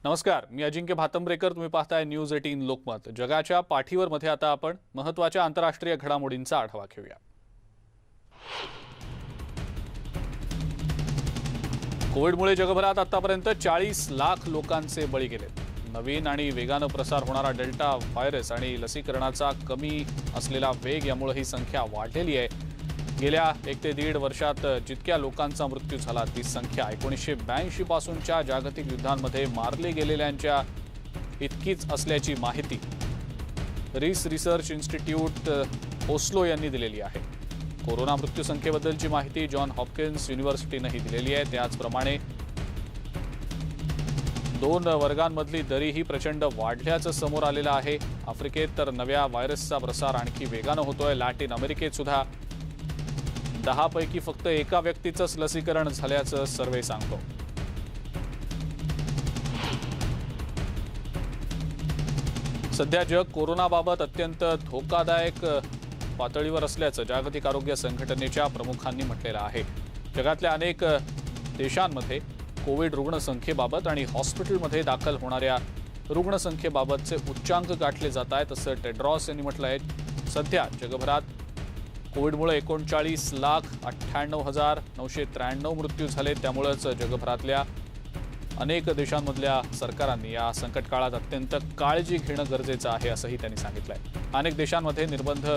नमस्कार, मी अजिंक्य भातंब्रेकर. तुम्ही पाहताय न्यूज 18 लोकमत. जगाच्या पाठीवर मध्ये आता आपण महत्त्वाच्या आंतरराष्ट्रीय घडामोडींचा आढावा घेऊया. कोविडमुळे जगभरात आतापर्यंत 40 लाख लोकांचे बळी गेलेत. नवीन आणि वेगानं प्रसार होणारा डेल्टा व्हायरस आणि लसीकरणाचा कमी असलेला वेग यामुळे ही संख्या वाढलेली आहे. गेल्या 1 ते 1.5 वर्षात जितक्या लोकांचा मृत्यू झाला ती संख्या 1982 पासूनच्या जागतिक युद्धांमध्ये मारले गेलेल्यांच्या इतकीच असल्याची माहिती रिसर्च इन्स्टिट्यूट ओस्लो यांनी दिलेली आहे. कोरोना मृत्यू संख्येबद्दलची माहिती जॉन हॉपकिन्स युनिव्हर्सिटीनेही दिलेली आहे. त्याचप्रमाणे 2 वर्गांमधली दरीही प्रचंड वाढल्याचं समोर आलेलं आहे. आफ्रिकेत तर नव्या व्हायरसचा प्रसार आणखी वेगानं होतोय. लॅटिन अमेरिकेत सुद्धा 10 पैकी फक्त एका व्यक्तीचंच लसीकरण झाल्याचं सर्व्हे सांगतो. सध्या जग कोरोनाबाबत अत्यंत धोकादायक पातळीवर असल्याचं जागतिक आरोग्य संघटनेच्या प्रमुखांनी म्हटलेलं आहे. जगातल्या अनेक देशांमध्ये कोविड रुग्णसंख्येबाबत आणि हॉस्पिटलमध्ये दाखल होणाऱ्या रुग्णसंख्येबाबतचे उच्चांक गाठले जात आहेत असं टेड्रॉस यांनी म्हटलं आहे. सध्या जगभरात कोविडमुळे 39,98,993 मृत्यू झाले. त्यामुळेच जगभरातल्या अनेक देशांमधल्या सरकारांनी या संकट काळात अत्यंत काळजी घेणं गरजेचं आहे असंही त्यांनी सांगितलंय. अनेक देशांमध्ये निर्बंध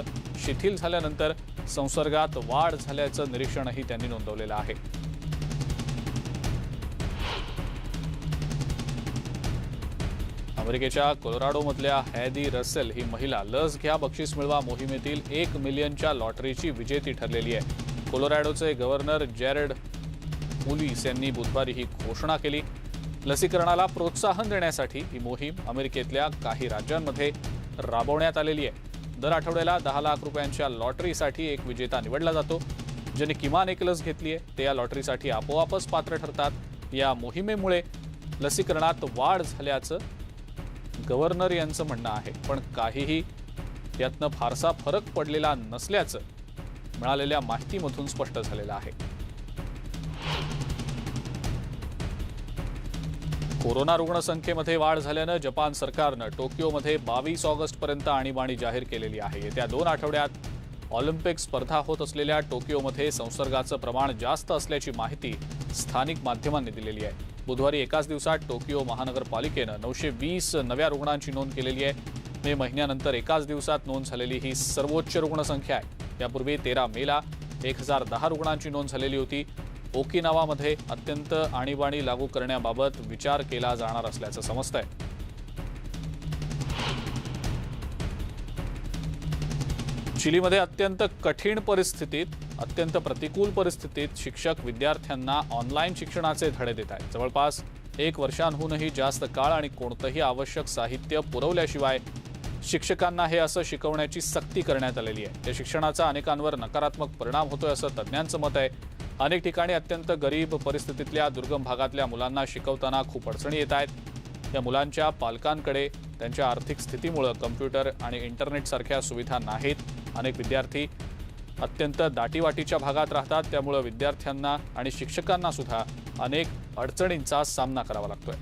शिथिल झाल्यानंतर संसर्गात वाढ झाल्याचं निरीक्षणही त्यांनी नोंदवलेलं आहे. अमेरिकेच्या कोलोराडोमधल्या हॅदी रसेल ही महिला लस घ्या बक्षीस मिळवा मोहिमेतील 1 मिलियनच्या लॉटरीची विजेती ठरलेली आहे. कोलोराडोचे गव्हर्नर जॅरेड पुलिस यांनी बुधवारी ही घोषणा केली. लसीकरणाला प्रोत्साहन देण्यासाठी ही मोहीम अमेरिकेतल्या काही राज्यांमध्ये राबवण्यात आलेली आहे. दर आठवड्याला 10 लाख रुपयांच्या लॉटरीसाठी एक विजेता निवडला जातो. ज्यांनी किमान एक लस घेतली आहे ते या लॉटरीसाठी आपोआपच पात्र ठरतात. या मोहिमेमुळे लसीकरणात वाढ झाल्याचं गव्हर्नर यांचं म्हणणं आहे. पण काहीही यातनं फारसा फरक पडलेला नसल्याचं मिळालेल्या माहितीमधून स्पष्ट झालेलं आहे. कोरोना रुग्णसंख्येमध्ये वाढ झाल्यानं जपान सरकारनं टोकियोमध्ये 22 ऑगस्टपर्यंत आणीबाणी जाहीर केलेली आहे. येत्या 2 आठवड्यात ऑलिम्पिक स्पर्धा होत असलेल्या टोकियोमध्ये संसर्गाचं प्रमाण जास्त असल्याची माहिती स्थानिक माध्यमांनी दिलेली आहे. बुधवारी एकाच दिवसात टोकियो महानगरपालिकेनं 920 नव्या रुग्णांची नोंद केलेली आहे. मे महिन्यानंतर एकाच दिवसात नोंद झालेली ही सर्वोच्च रुग्णसंख्या आहे. यापूर्वी 13 मेला 1010 रुग्णांची नोंद झालेली होती. ओकिनावामध्ये अत्यंत आणीबाणी लागू करण्याबाबत विचार केला जाणार असल्याचं समजतंय. चिलीमध्ये अत्यंत कठीण परिस्थितीत अत्यंत प्रतिकूल परिस्थितीत शिक्षक विद्यार्थ्यांना ऑनलाईन शिक्षणाचे धडे देत आहेत. जवळपास 1 वर्षांहूनही जास्त काळ आणि कोणतंही आवश्यक साहित्य पुरवल्याशिवाय शिक्षकांना हे असं शिकवण्याची सक्ती करण्यात आलेली आहे. या शिक्षणाचा अनेकांवर नकारात्मक परिणाम होतोय असं तज्ज्ञांचं मत आहे. अनेक ठिकाणी अत्यंत गरीब परिस्थितीतल्या दुर्गम भागातल्या मुलांना शिकवताना खूप अडचणी येत आहेत. या मुलांच्या पालकांकडे त्यांच्या आर्थिक स्थितीमुळे कम्प्युटर आणि इंटरनेटसारख्या सुविधा नाहीत. अनेक विद्यार्थी अत्यंत दाटीवाटीच्या भागात राहतात. त्यामुळे विद्यार्थ्यांना आणि शिक्षकांना सुद्धा अनेक अडचणींचा सामना करावा लागतोय.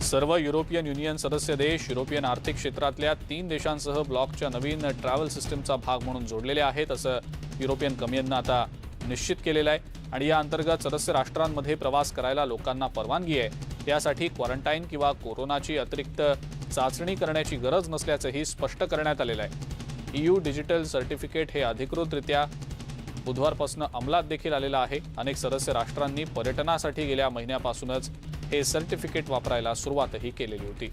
सर्व युरोपियन युनियन सदस्य देश युरोपियन आर्थिक क्षेत्रातल्या 3 देशांसह ब्लॉकच्या नवीन ट्रॅव्हल सिस्टमचा भाग म्हणून जोडलेले आहेत असं युरोपियन कमिशननं आता निश्चित केलेलं आहे. आणि या अंतर्गत सदस्य राष्ट्रांमध्ये प्रवास करायला लोकांना परवानगी आहे. यासाठी क्वारंटाईन किंवा कोरोनाची अतिरिक्त चाचणी करण्याची गरज नसल्याचंही स्पष्ट करण्यात आलेलं आहे. EU डिजिटल सर्टिफिकेट हे अधिकृतरित्या बुधवारपासून अंमलात देखील आलेलं आहे. अनेक सदस्य राष्ट्रांनी पर्यटनासाठी गेल्या महिन्यापासूनच हे सर्टिफिकेट वापरायला सुरुवातही केलेली होती.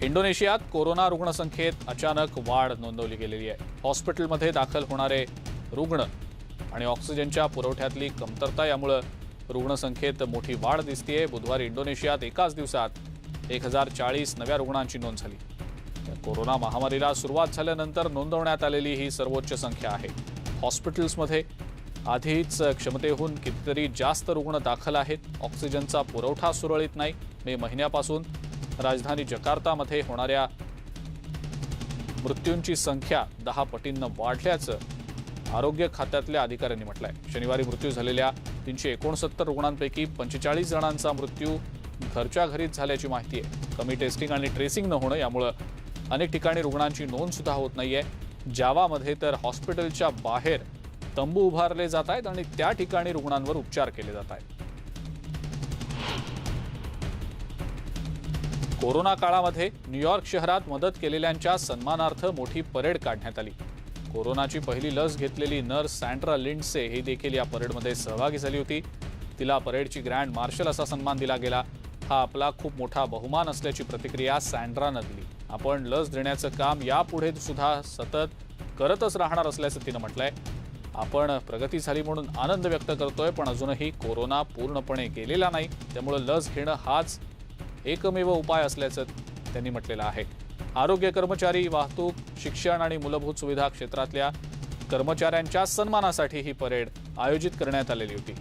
इंडोनेशियात कोरोना रुग्णसंख्येत अचानक वाढ नोंदवली गेलेली आहे. हॉस्पिटलमध्ये दाखल होणारे रुग्ण आणि ऑक्सिजनच्या पुरवठ्यातली कमतरता यामुळे रुग्णसंख्येत मोठी वाढ दिसतेय. बुधवारी इंडोनेशियात एकाच दिवसात 1040 नव्या रुग्णांची नोंद झाली. कोरोना महामारीला सुरुवात झाल्यानंतर नोंदवण्यात आलेली ही सर्वोच्च संख्या आहे. हॉस्पिटल्समध्ये आधीच क्षमतेहून कितीतरी जास्त रुग्ण दाखल आहेत. ऑक्सिजनचा पुरवठा सुरळीत नाही. मे महिन्यापासून राजधानी जकार्तामध्ये होणाऱ्या मृत्यूंची संख्या 10 पटींनी वाढल्याचं आरोग्य खात्यातल्या अधिकाऱ्यांनी म्हटलंय। शनिवारी मृत्यू झालेल्या 369 रुग्णांपैकी 45 जणांचा मृत्यू घरच्या घरीच झाल्याची माहिती आहे। कमी टेस्टिंग आणि ट्रेसिंग न होणं यामुळे अनेक ठिकाणी रुग्णांची नोंद सुद्धा होत नाहीये। जावामध्ये तर हॉस्पिटलच्या बाहेर तंबू उभारले जात आहेत आणि त्या ठिकाणी रुग्णांवर उपचार केले जात आहेत। कोरोना काळामध्ये न्यूयॉर्क शहरात मदत केलेल्यांच्या सन्मानार्थ मोठी परेड काढण्यात आली। कोरोनाची पहिली लस घेतलेली नर्स सँड्रा लिंडसे ही देखील या परेडमध्ये सहभागी झाली होती। तिला परेडची ग्रँड मार्शल असा सन्मान दिला गेला। हा आपला खूप मोठा बहुमान असल्याची प्रतिक्रिया सँड्रानं दिली। आपण लस देण्याचं काम यापुढे सुद्धा सतत करतच राहणार असल्याचं तिनं म्हटलंय। आपण प्रगती झाली म्हणून आनंद व्यक्त करतोय, पण अजूनही कोरोना पूर्णपणे गेलेला नाही, त्यामुळे लस घेणं हाच एकमेव उपाय असल्याचं त्यांनी म्हटलेलं आहे। आरोग्य कर्मचारी, वाहतूक, शिक्षण आणि मूलभूत सुविधा क्षेत्रातल्या कर्मचाऱ्यांच्या सन्मानासाठी ही परेड आयोजित करण्यात आलेली होती।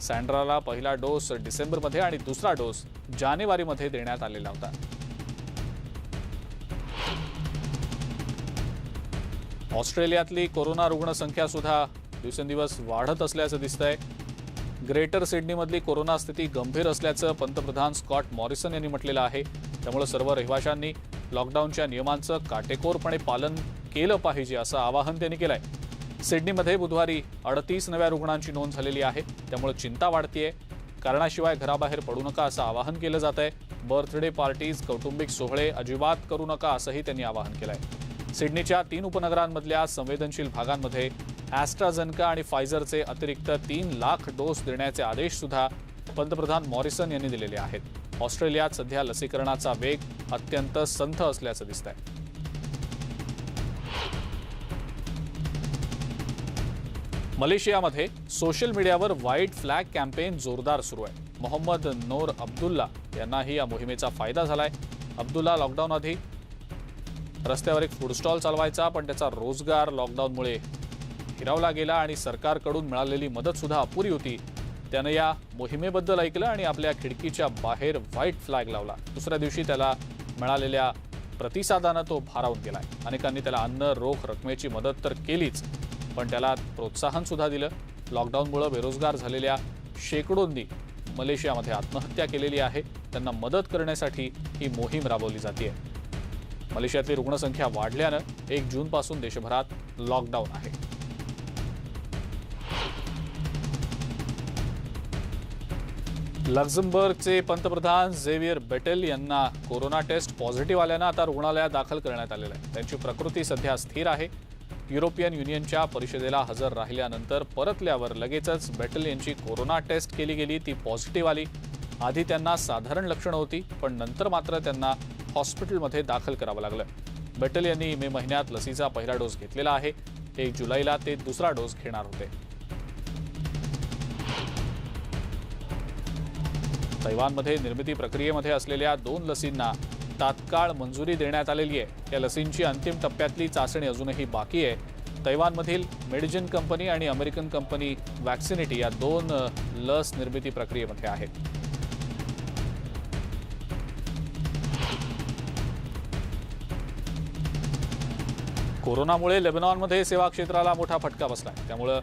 सँड्राला पहिला डोस डिसेंबरमध्ये आणि दुसरा डोस जानेवारीमध्ये देण्यात आलेला होता। ऑस्ट्रेलियातली कोरोना रुग्णसंख्या सुद्धा दिवसेंदिवस वाढत असल्याचं दिसतंय। ग्रेटर सिडनीमधली कोरोना स्थिती गंभीर असल्याचं पंतप्रधान स्कॉट मॉरिसन यांनी म्हटलेलं आहे। त्यामुळे सर्व रहिवाशांनी लॉकडाऊनच्या नियमांचं काटेकोरपणे पालन केलं पाहिजे असं आवाहन त्यांनी केलंय। सिडनीमध्ये बुधवारी 38 नव्या रुग्णांची नोंद झालेली आहे, त्यामुळे चिंता वाढतीये। कारणाशिवाय घराबाहेर पडू नका असं आवाहन केलं जात आहे। बर्थडे पार्टीज, कौटुंबिक सोहळे अजिबात करू नका असंही त्यांनी आवाहन केलंय। सिडनीच्या 3 उपनगरांमधल्या संवेदनशील भागांमध्ये ॲस्ट्राझेनेका आणि फायझरचे अतिरिक्त 3 लाख डोस देण्याचे आदेश सुद्धा पंतप्रधान मॉरिसन यांनी दिलेले आहेत। ऑस्ट्रेलियात सध्या लसीकरणाचा वेग अत्यंत संथ असल्याचं दिसतंय। मलेशियामध्ये सोशल मीडियावर व्हाईट फ्लॅग कॅम्पेन जोरदार सुरू आहे। मोहम्मद नोर अब्दुल्ला यांनाही या मोहिमेचा फायदा झालाय। अब्दुल्ला लॉकडाऊन आधी रस्त्यावर एक फूड स्टॉल चालवायचा, पण त्याचा रोजगार लॉकडाऊनमुळे हिरावला गेला आणि सरकारकडून मिळालेली मदत सुद्धा अपुरी होती। त्यानं या मोहिमेबद्दल ऐकलं आणि आपल्या खिडकीच्या बाहेर व्हाईट फ्लॅग लावला। दुसऱ्या दिवशी त्याला मिळालेल्या प्रतिसादानं तो भारावून गेलाय। अनेकांनी त्याला अन्न, रोख रकमेची मदत तर केलीच, पण त्याला प्रोत्साहन सुद्धा दिलं। लॉकडाऊनमुळे बेरोजगार झालेल्या शेकडोंनी मलेशियामध्ये आत्महत्या केलेली आहे। त्यांना मदत करण्यासाठी ही मोहीम राबवली जाते। मलेशियातली रुग्णसंख्या वाढल्यानं 1 जूनपासून देशभरात लॉकडाऊन आहे। लक्झमबर्गचे पंतप्रधान झेवियर बेटेल यांना कोरोना टेस्ट पॉझिटिव्ह आल्यानं आता रुग्णालयात दाखल करण्यात आलेलं आहे। त्यांची प्रकृती सध्या स्थिर आहे। युरोपियन युनियनच्या परिषदेला हजर राहिल्यानंतर परतल्यावर लगेचच बेटेल यांची कोरोना टेस्ट केली गेली, ती पॉझिटिव्ह आली। आधी त्यांना साधारण लक्षणं होती, पण नंतर मात्र त्यांना हॉस्पिटलमध्ये दाखल करावं लागलं। बेटेल यांनी मे महिन्यात लसीचा पहिला डोस घेतलेला आहे। 1 जुलैला ते दुसरा डोस घेणार होते। तैवानमध्ये निर्मिती प्रक्रियेमध्ये असलेल्या 2 लसींना तात्काळ मंजुरी देण्यात आलेली आहे। या लसींची अंतिम टप्प्यातली चाचणी अजूनही बाकी आहे। तैवानमधील मेडिजिन कंपनी आणि अमेरिकन कंपनी वॅक्सिनिटी या 2 लस निर्मिती प्रक्रियेमध्ये आहेत। कोरोनामुळे लेबनॉनमध्ये सेवा क्षेत्राला मोठा फटका बसलाय। त्यामुळे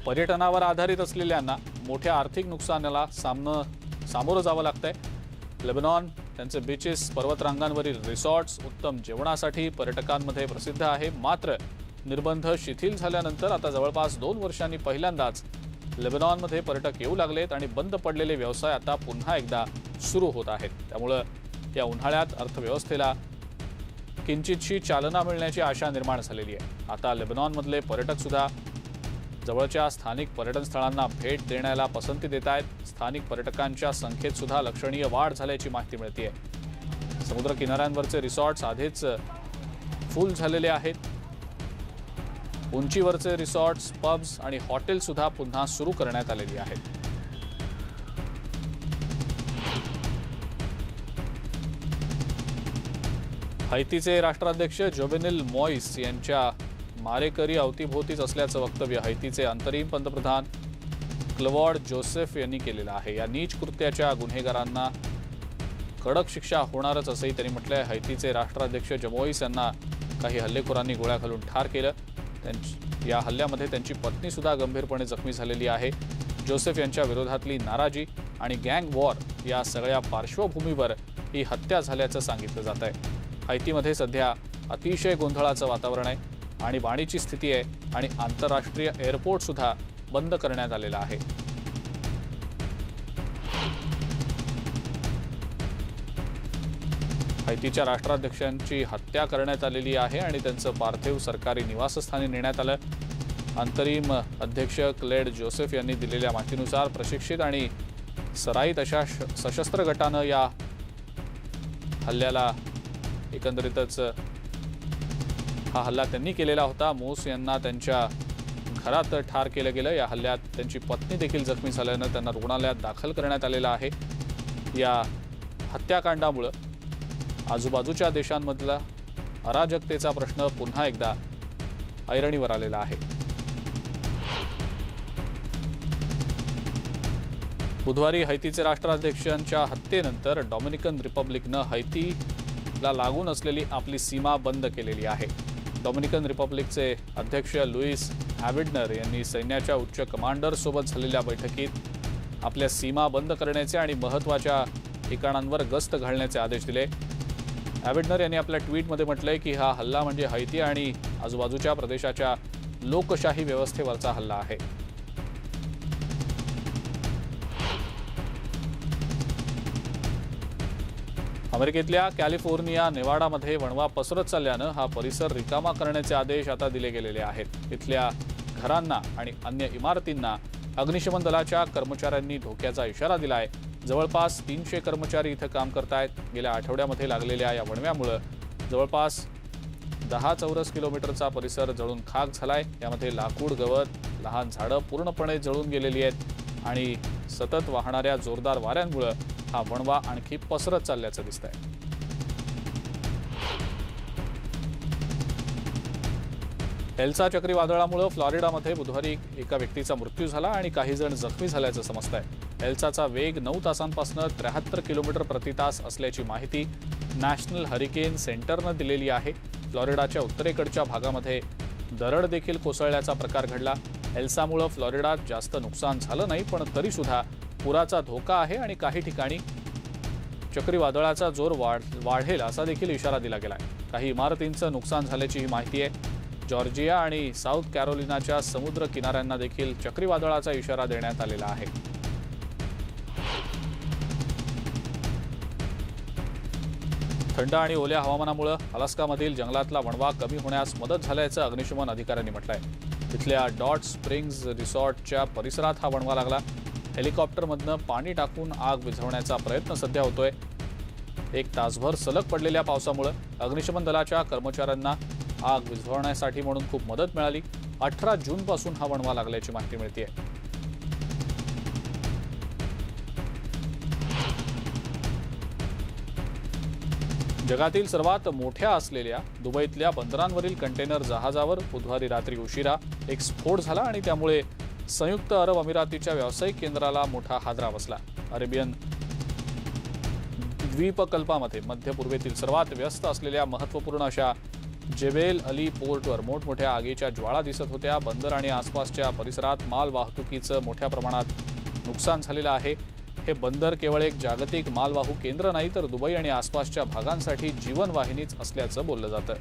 पर्यटनावर आधारित असलेल्यांना मोठ्या आर्थिक नुकसानाला सामोरं जावं लागतंय। लेबनॉन त्यांचे बीचेस, पर्वतरांगांवरील रिसॉर्ट्स उत्तम जेवणासाठी पर्यटकांमध्ये प्रसिद्ध आहे। मात्र निर्बंध शिथिल झाल्यानंतर आता जवळपास 2 वर्षांनी पहिल्यांदाच लेबनॉनमध्ये पर्यटक येऊ लागलेत आणि बंद पडलेले व्यवसाय आता पुन्हा एकदा सुरू होत आहेत। त्यामुळे या उन्हाळ्यात अर्थव्यवस्थेला किंचितशी चालना मिळण्याची आशा निर्माण झालेली आहे। आता लेबनॉनमधले पर्यटक सुद्धा जवळच्या स्थानिक पर्यटन स्थळांना भेट देण्याला पसंती देत आहेत। स्थानिक पर्यटकांच्या संख्येत सुद्धा लक्षणीय वाढ झाल्याची माहिती मिळते आहे। समुद्र किनाऱ्यांवरचे रिसॉर्ट्स आधीच फुल झालेले आहेत। उंचीवरचे रिसॉर्ट्स, पब्स आणि हॉटेल सुद्धा पुन्हा सुरू करण्यात आलेली आहेत। हैतीचे राष्ट्राध्यक्ष जोवेनिल मॉइस यांच्या मारेकरी अवतीभोवतीच असल्याचं वक्तव्य हैतीचे अंतरिम पंतप्रधान क्लॉड जोसेफ यांनी केलेलं आहे। या नीच कृत्याच्या गुन्हेगारांना कडक शिक्षा होणारच असंही त्यांनी म्हटलंय। हैतीचे राष्ट्राध्यक्ष जमोईस यांना काही हल्लेखोरांनी गोळ्या घालून ठार केलं। या हल्ल्यामध्ये त्यांची पत्नी सुद्धा गंभीरपणे जखमी झालेली आहे। जोसेफ यांच्या विरोधातली नाराजी आणि गँग वॉर या सगळ्या पार्श्वभूमीवर ही हत्या झाल्याचं सांगितलं जात आहे। हैतीमध्ये सध्या अतिशय गोंधळाचं वातावरण आहे, आणीबाणीची स्थिती आहे आणि आंतरराष्ट्रीय एअरपोर्ट सुद्धा बंद करण्यात आलेला आहे। हैतीच्या राष्ट्राध्यक्षांची हत्या करण्यात आलेली आहे आणि त्यांचं पार्थिव सरकारी निवासस्थानी नेण्यात आलं। अंतरिम अध्यक्ष क्लेड जोसेफ यांनी दिलेल्या माहितीनुसार प्रशिक्षित आणि सराईत अशा सशस्त्र गटानं या हल्ल्याला एकंदरीतच हा हल्ला त्यांनी केलेला होता। मोस यांना त्यांच्या घरात ठार केलं गेलं। या हल्ल्यात त्यांची पत्नी देखील जखमी झाल्यानं त्यांना रुग्णालयात दाखल करण्यात आलेलं आहे। या हत्याकांडामुळे आजूबाजूच्या देशांमधला अराजकतेचा प्रश्न पुन्हा एकदा ऐरणीवर आलेला आहे। बुधवारी हैतीचे राष्ट्राध्यक्षांच्या हत्येनंतर डॉमिनिकन रिपब्लिकनं हैतीला लागून असलेली आपली सीमा बंद केलेली आहे। डॉमिनिकन रिपब्लिकचे अध्यक्ष लुईस ॲबिडनर यांनी सैन्याच्या उच्च कमांडरसोबत झालेल्या बैठकीत आपल्या सीमा बंद करण्याचे आणि महत्त्वाच्या ठिकाणांवर गस्त घालण्याचे आदेश दिले। ॲबिडनर यांनी आपल्या ट्विटमध्ये म्हटलंय की हा हल्ला म्हणजे हैती आणि आजूबाजूच्या प्रदेशाच्या लोकशाही व्यवस्थेवरचा हल्ला आहे। अमेरिकेतल्या कॅलिफोर्निया नेवाडामध्ये वणवा पसरत चालल्यानं हा परिसर रिकामा करण्याचे आदेश आता दिले गेलेले आहेत। इथल्या घरांना आणि अन्य इमारतींना अग्निशमन दलाच्या कर्मचाऱ्यांनी धोक्याचा इशारा दिलाय। जवळपास 300 कर्मचारी इथं काम करतायत। गेल्या आठवड्यामध्ये लागलेल्या या वणव्यामुळे जवळपास 10 चौरस किलोमीटरचा परिसर जळून खाक झालाय। यामध्ये लाकूड, गवत, लहान झाडं पूर्णपणे जळून गेलेली आहेत आणि सतत वाहणाऱ्या जोरदार वाऱ्यांमुळे हा वणवा आणखी पसरत चालल्याचं दिसतंय। एल्सा चक्रीवादळामुळे फ्लोरिडामध्ये बुधवारी एका व्यक्तीचा मृत्यू झाला आणि काही जण जखमी झाल्याचं समजतंय। एल्साचा वेग 9 तासांपासून 73 किलोमीटर प्रति तास असल्याची माहिती नॅशनल हरिकेन सेंटरनं दिलेली आहे। फ्लोरिडाच्या उत्तरेकडच्या भागामध्ये दरड देखील कोसळल्याचा प्रकार घडला। एल्सामुळे फ्लोरिडात जास्त नुकसान झालं नाही, पण तरी सुद्धा पुराचा धोका आहे आणि काही ठिकाणी चक्रीवादळाचा जोर वाढेल असा देखील इशारा दिला गेलाय। काही इमारतींचं नुकसान झाल्याची ही माहिती आहे। जॉर्जिया आणि साऊथ कॅरोलिनाच्या समुद्र किनाऱ्यांना देखील चक्रीवादळाचा इशारा देण्यात आलेला आहे। थंड आणि ओल्या हवामानामुळे अलास्कामधील जंगलातला वणवा कमी होण्यास मदत झाल्याचं अग्निशमन अधिकाऱ्यांनी म्हटलंय। तिथल्या डॉट स्प्रिंग्स रिसॉर्टच्या परिसरात हा वणवा लागला। हेलिकॉप्टरमधनं पाणी टाकून आग विझवण्याचा प्रयत्न सध्या होतोय। 1 तासभर सलग पडलेल्या पावसामुळे अग्निशमन दलाच्या कर्मचाऱ्यांना आग विझवण्यासाठी म्हणून खूप मदत मिळाली। 18 जूनपासून हा वणवा लागल्याची माहिती मिळते। जगातील सर्वात मोठ्या असलेल्या दुबईतल्या बंदरांवरील कंटेनर जहाजावर बुधवारी रात्री उशिरा एक स्फोट झाला आणि त्यामुळे संयुक्त अरब अमिरातीच्या व्यावसायिक केंद्राला मोठा हादरा बसला। अरेबियन द्वीपकल्पामध्ये मध्य पूर्वेतील सर्वात व्यस्त असलेल्या महत्त्वपूर्ण अशा जेबेल अली पोर्टवर मोठमोठ्या आगीच्या ज्वाळा दिसत होत्या। बंदर आणि आसपासच्या परिसरात माल वाहतुकीचं मोठ्या प्रमाणात नुकसान झालेलं आहे। हे बंदर केवळ एक जागतिक मालवाहू केंद्र नाही, तर दुबई आणि आसपासच्या भागांसाठी जीवनवाहिनीच असल्याचं बोललं जातं।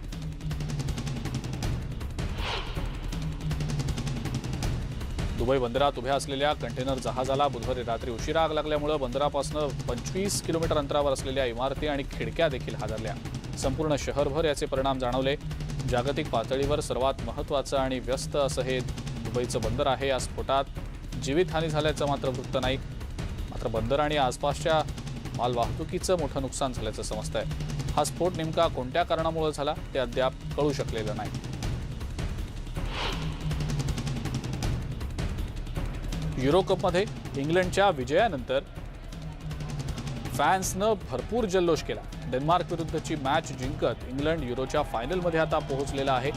दुबई बंदरात उभ्या असलेल्या कंटेनर जहाजाला बुधवारी रात्री उशिरा आग लागल्यामुळे बंदरापासून 25 किलोमीटर अंतरावर असलेल्या इमारती आणि खिडक्या देखील हादरल्या। संपूर्ण शहरभर याचे परिणाम जाणवले। जागतिक पातळीवर सर्वात महत्त्वाचं आणि व्यस्त असं हे दुबईचं बंदर आहे। या स्फोटात जीवितहानी झाल्याचं मात्र वृत्त नाही, मात्र बंदर आणि आसपासच्या माल वाहतुकीचं मोठं नुकसान झाल्याचं समजतंय। हा स्फोट नेमका कोणत्या कारणामुळे झाला ते अद्याप कळू शकलेलं नाही। युरो कपमध्ये इंग्लंडच्या विजयानंतर फॅन्सनं भरपूर जल्लोष केला। डेन्मार्क विरुद्धची मॅच जिंकत इंग्लंड युरोच्या फायनलमध्ये आता पोहोचलेला आहे।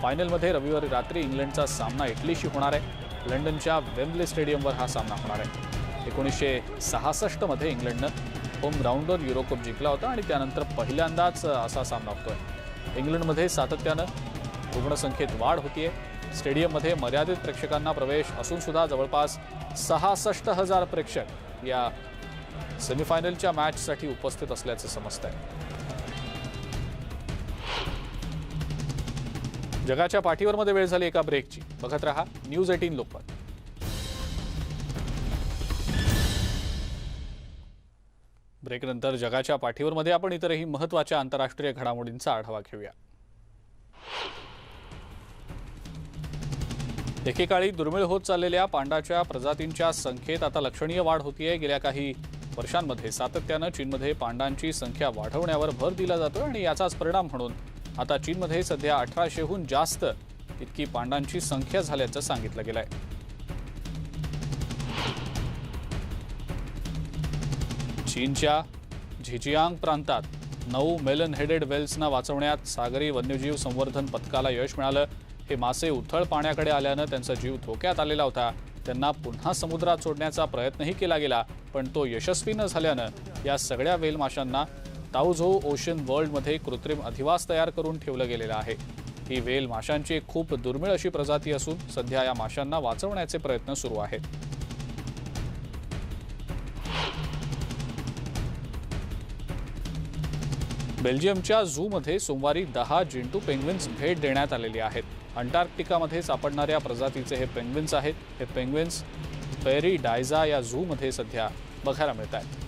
फायनलमध्ये रविवारी रात्री इंग्लंडचा सामना इटलीशी होणार आहे। लंडनच्या वेम्बले स्टेडियमवर हा सामना होणार आहे। 1966 मध्ये इंग्लंडनं होम ग्राउंडवर युरो कप जिंकला होता आणि त्यानंतर पहिल्यांदाच असा सामना होतोय। इंग्लंडमध्ये सातत्यानं रुग्णसंख्येत वाढ होतीये। स्टेडियममध्ये मर्यादित प्रेक्षकांना प्रवेश असून सुद्धा जवळपास 66,000 प्रेक्षक या सेमीफायनलच्या मॅचसाठी उपस्थित असल्याचं समजतंय। जगाच्या पाठीवर मध्ये वेळ झाली एका ब्रेकची। बघत रहा न्यूज 18 लोकमत। ब्रेकनंतर जगाच्या पाठीवर मध्ये आपण इतरही महत्त्वाच्या आंतरराष्ट्रीय घडामोडींचा आढावा घेऊया। एकेकाळी दुर्मिळ होत चाललेल्या पांडाच्या प्रजातींच्या संख्येत आता लक्षणीय वाढ होतीये। गेल्या काही वर्षांमध्ये सातत्यानं चीनमध्ये पांडांची संख्या वाढवण्यावर भर दिला जातो आणि याचाच परिणाम म्हणून आता चीनमध्ये सध्या 1800हून जास्त इतकी पांडांची संख्या झाल्याचं सांगितलं गेलंय। चीनच्या झिजियांग प्रांतात 9 मेलन हेडेड वेल्सना वाचवण्यात सागरी वन्यजीव संवर्धन पथकाला यश मिळालं। हे मासे उथळ पाण्याकडे आल्यानं त्यांचा जीव धोक्यात आलेला होता। त्यांना पुन्हा समुद्रात सोडण्याचा प्रयत्नही केला गेला, पण तो यशस्वी न झाल्यानं या सगळ्या वेल माशांना ताओझोउ ओशन वर्ल्डमध्ये कृत्रिम अधिवास तयार करून ठेवलं गेलेलं आहे। ही वेल माशांची एक खूप दुर्मिळ अशी प्रजाती असून सध्या या माशांना वाचवण्याचे प्रयत्न सुरू आहेत। बेल्जियमच्या झूमध्ये सोमवारी 10 जिंटू पेंग्विन्स भेट देण्यात आलेली आहेत। अंटार्क्टिकामध्ये सापडणाऱ्या प्रजातीचे हे पेंग्विन्स आहेत। हे पेंग्विन्स पेरी डायझा या झूमध्ये सध्या बघायला मिळत आहेत।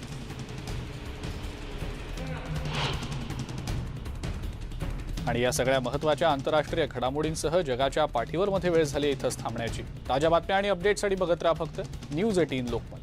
आणि या सगळ्या महत्त्वाच्या आंतरराष्ट्रीय घडामोडींसह जगाच्या पाठीवर मध्ये वेळ झाली इथंच थांबण्याची। ताज्या बातम्या आणि अपडेट्ससाठी बघत राहा फक्त न्यूज 18 लोकमत।